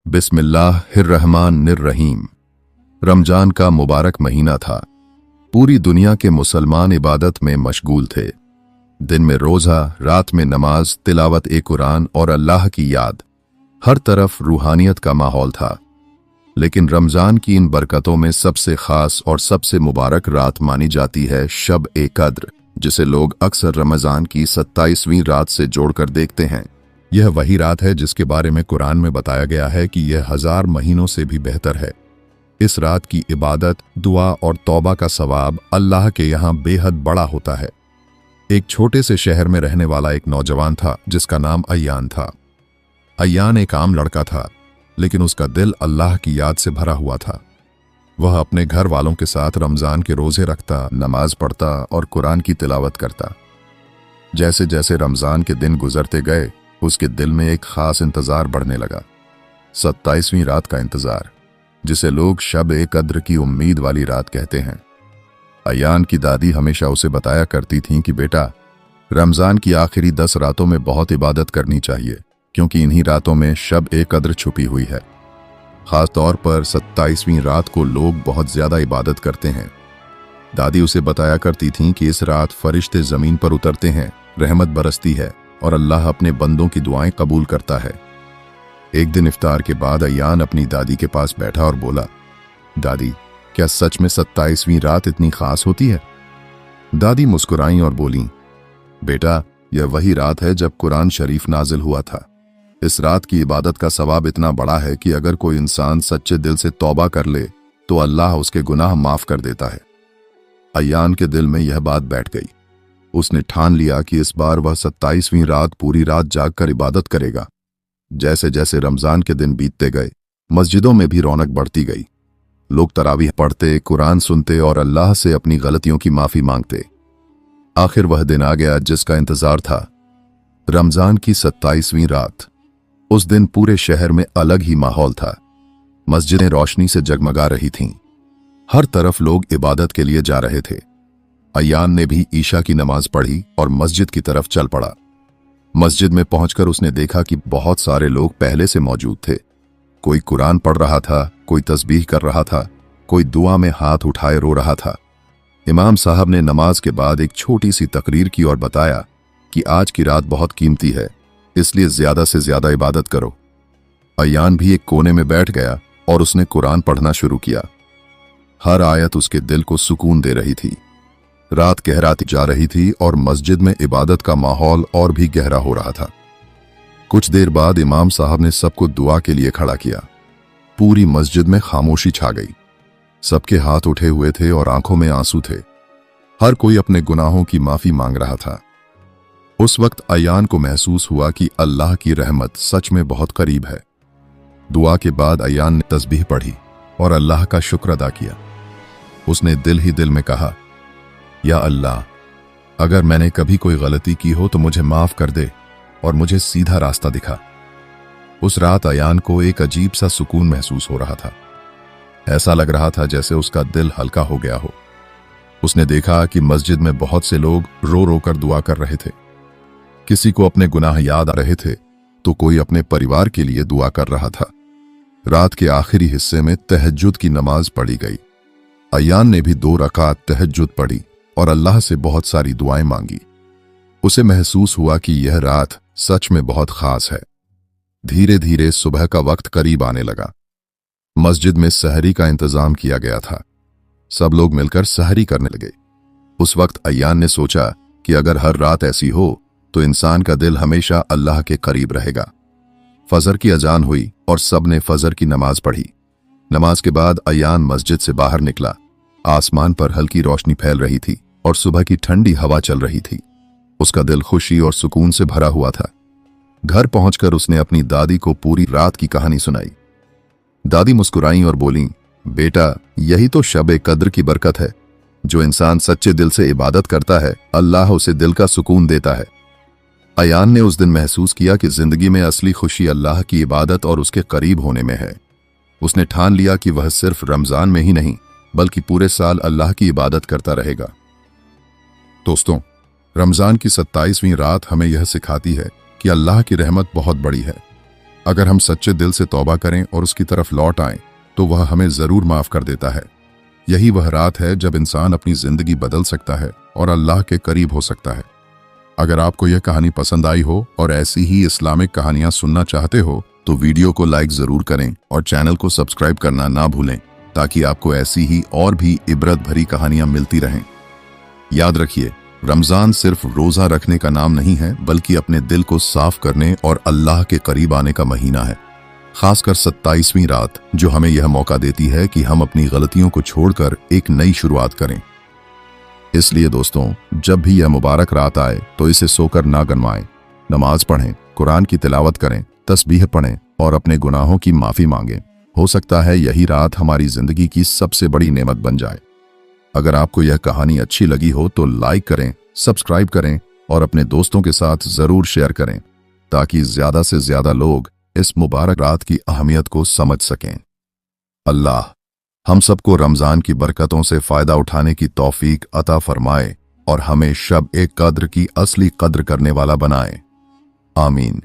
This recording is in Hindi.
बिस्मिल्लाहिर्रहमानिर्रहीम। रमजान का मुबारक महीना था। पूरी दुनिया के मुसलमान इबादत में मशगूल थे। दिन में रोज़ा, रात में नमाज, तिलावत कुरान और अल्लाह की याद। हर तरफ रूहानियत का माहौल था। लेकिन रमजान की इन बरकतों में सबसे खास और सबसे मुबारक रात मानी जाती है शब ए कद्र, जिसे लोग अक्सर रमजान की 27वीं रात से जोड़कर देखते हैं। यह वही रात है जिसके बारे में कुरान में बताया गया है कि यह 1000 महीनों से भी बेहतर है। इस रात की इबादत, दुआ और तौबा का सवाब अल्लाह के यहाँ बेहद बड़ा होता है। एक छोटे से शहर में रहने वाला एक नौजवान था जिसका नाम अय्यान था। अय्यान एक आम लड़का था, लेकिन उसका दिल अल्लाह की याद से भरा हुआ था। वह अपने घर वालों के साथ रमजान के रोजे रखता, नमाज पढ़ता और कुरान की तिलावत करता। जैसे जैसे रमजान के दिन गुजरते गए, उसके दिल में एक खास इंतजार बढ़ने लगा। 27वीं रात का इंतजार, जिसे लोग शब ए कद्र की उम्मीद वाली रात कहते हैं। अय्यान की दादी हमेशा उसे बताया करती थीं कि बेटा, रमजान की आखिरी 10 रातों में बहुत इबादत करनी चाहिए, क्योंकि इन्हीं रातों में शब ए कद्र छुपी हुई है। खास तौर पर 27वीं रात को लोग बहुत ज्यादा इबादत करते हैं। दादी उसे बताया करती थीं कि इस रात फरिश्ते जमीन पर उतरते हैं, रहमत बरसती है और अल्लाह अपने बंदों की दुआएं कबूल करता है। एक दिन इफ्तार के बाद अय्यान अपनी दादी के पास बैठा और बोला, दादी, क्या सच में 27वीं रात इतनी खास होती है? दादी मुस्कुराईं और बोलीं, बेटा, यह वही रात है जब कुरान शरीफ नाजिल हुआ था। इस रात की इबादत का सवाब इतना बड़ा है कि अगर कोई इंसान सच्चे दिल से तौबा कर ले तो अल्लाह उसके गुनाह माफ कर देता है। अय्यान के दिल में यह बात बैठ गई। उसने ठान लिया कि इस बार वह 27वीं रात पूरी रात जागकर इबादत करेगा। जैसे जैसे रमजान के दिन बीतते गए, मस्जिदों में भी रौनक बढ़ती गई। लोग तरावीह पढ़ते, कुरान सुनते और अल्लाह से अपनी गलतियों की माफी मांगते। आखिर वह दिन आ गया जिसका इंतजार था, रमजान की 27वीं रात। उस दिन पूरे शहर में अलग ही माहौल था। मस्जिदें रोशनी से जगमगा रही थीं। हर तरफ लोग इबादत के लिए जा रहे थे। अय्यान ने भी ईशा की नमाज पढ़ी और मस्जिद की तरफ चल पड़ा। मस्जिद में पहुंचकर उसने देखा कि बहुत सारे लोग पहले से मौजूद थे। कोई कुरान पढ़ रहा था, कोई तस्बीह कर रहा था, कोई दुआ में हाथ उठाए रो रहा था। इमाम साहब ने नमाज के बाद एक छोटी सी तकरीर की और बताया कि आज की रात बहुत कीमती है, इसलिए ज्यादा से ज्यादा इबादत करो। अय्यान भी एक कोने में बैठ गया और उसने कुरान पढ़ना शुरू किया। हर आयत उसके दिल को सुकून दे रही थी। रात गहराती जा रही थी और मस्जिद में इबादत का माहौल और भी गहरा हो रहा था। कुछ देर बाद इमाम साहब ने सबको दुआ के लिए खड़ा किया। पूरी मस्जिद में खामोशी छा गई। सबके हाथ उठे हुए थे और आंखों में आंसू थे। हर कोई अपने गुनाहों की माफी मांग रहा था। उस वक्त अय्यान को महसूस हुआ कि अल्लाह की रहमत सच में बहुत करीब है। दुआ के बाद अय्यान ने तस्बीह पढ़ी और अल्लाह का शुक्र अदा किया। उसने दिल ही दिल में कहा, या अल्लाह, अगर मैंने कभी कोई गलती की हो तो मुझे माफ कर दे और मुझे सीधा रास्ता दिखा। उस रात अय्यान को एक अजीब सा सुकून महसूस हो रहा था। ऐसा लग रहा था जैसे उसका दिल हल्का हो गया हो। उसने देखा कि मस्जिद में बहुत से लोग रो रो कर दुआ कर रहे थे। किसी को अपने गुनाह याद आ रहे थे तो कोई अपने परिवार के लिए दुआ कर रहा था। रात के आखिरी हिस्से में तहज्जुद की नमाज पढ़ी गई। अय्यान ने भी 2 रकात तहज्जुद पढ़ी और अल्लाह से बहुत सारी दुआएं मांगी। उसे महसूस हुआ कि यह रात सच में बहुत खास है। धीरे धीरे सुबह का वक्त करीब आने लगा। मस्जिद में सहरी का इंतजाम किया गया था। सब लोग मिलकर सहरी करने लगे। उस वक्त अय्यान ने सोचा कि अगर हर रात ऐसी हो तो इंसान का दिल हमेशा अल्लाह के करीब रहेगा। फजर की अजान हुई और सब ने फजर की नमाज पढ़ी। नमाज के बाद अय्यान मस्जिद से बाहर निकला। आसमान पर हल्की रोशनी फैल रही थी और सुबह की ठंडी हवा चल रही थी। उसका दिल खुशी और सुकून से भरा हुआ था। घर पहुंचकर उसने अपनी दादी को पूरी रात की कहानी सुनाई। दादी मुस्कुराईं और बोलीं, बेटा, यही तो शब-ए कद्र की बरकत है। जो इंसान सच्चे दिल से इबादत करता है, अल्लाह उसे दिल का सुकून देता है। अय्यान ने उस दिन महसूस किया कि जिंदगी में असली खुशी अल्लाह की इबादत और उसके करीब होने में है। उसने ठान लिया कि वह सिर्फ रमजान में ही नहीं बल्कि पूरे साल अल्लाह की इबादत करता रहेगा। दोस्तों, रमजान की 27वीं रात हमें यह सिखाती है कि अल्लाह की रहमत बहुत बड़ी है। अगर हम सच्चे दिल से तौबा करें और उसकी तरफ लौट आएं तो वह हमें जरूर माफ कर देता है। यही वह रात है जब इंसान अपनी जिंदगी बदल सकता है और अल्लाह के करीब हो सकता है। अगर आपको यह कहानी पसंद आई हो और ऐसी ही इस्लामिक कहानियां सुनना चाहते हो तो वीडियो को लाइक जरूर करें और चैनल को सब्सक्राइब करना ना भूलें, ताकि आपको ऐसी ही और भी इबरत भरी कहानियां मिलती रहें। याद रखिए, रमजान सिर्फ रोजा रखने का नाम नहीं है, बल्कि अपने दिल को साफ करने और अल्लाह के करीब आने का महीना है। खासकर 27वीं रात जो हमें यह मौका देती है कि हम अपनी गलतियों को छोड़कर एक नई शुरुआत करें। इसलिए दोस्तों, जब भी यह मुबारक रात आए तो इसे सोकर ना गनवाएं। नमाज पढ़ें, कुरान की तिलावत करें, तस्बीह पढ़ें और अपने गुनाहों की माफी मांगें। हो सकता है यही रात हमारी जिंदगी की सबसे बड़ी नेमत बन जाए। अगर आपको यह कहानी अच्छी लगी हो तो लाइक करें, सब्सक्राइब करें और अपने दोस्तों के साथ जरूर शेयर करें, ताकि ज्यादा से ज्यादा लोग इस मुबारक रात की अहमियत को समझ सकें। अल्लाह हम सबको रमजान की बरकतों से फायदा उठाने की तौफीक अता फरमाए और हमें शब ए कद्र की असली कद्र करने वाला बनाए। आमीन।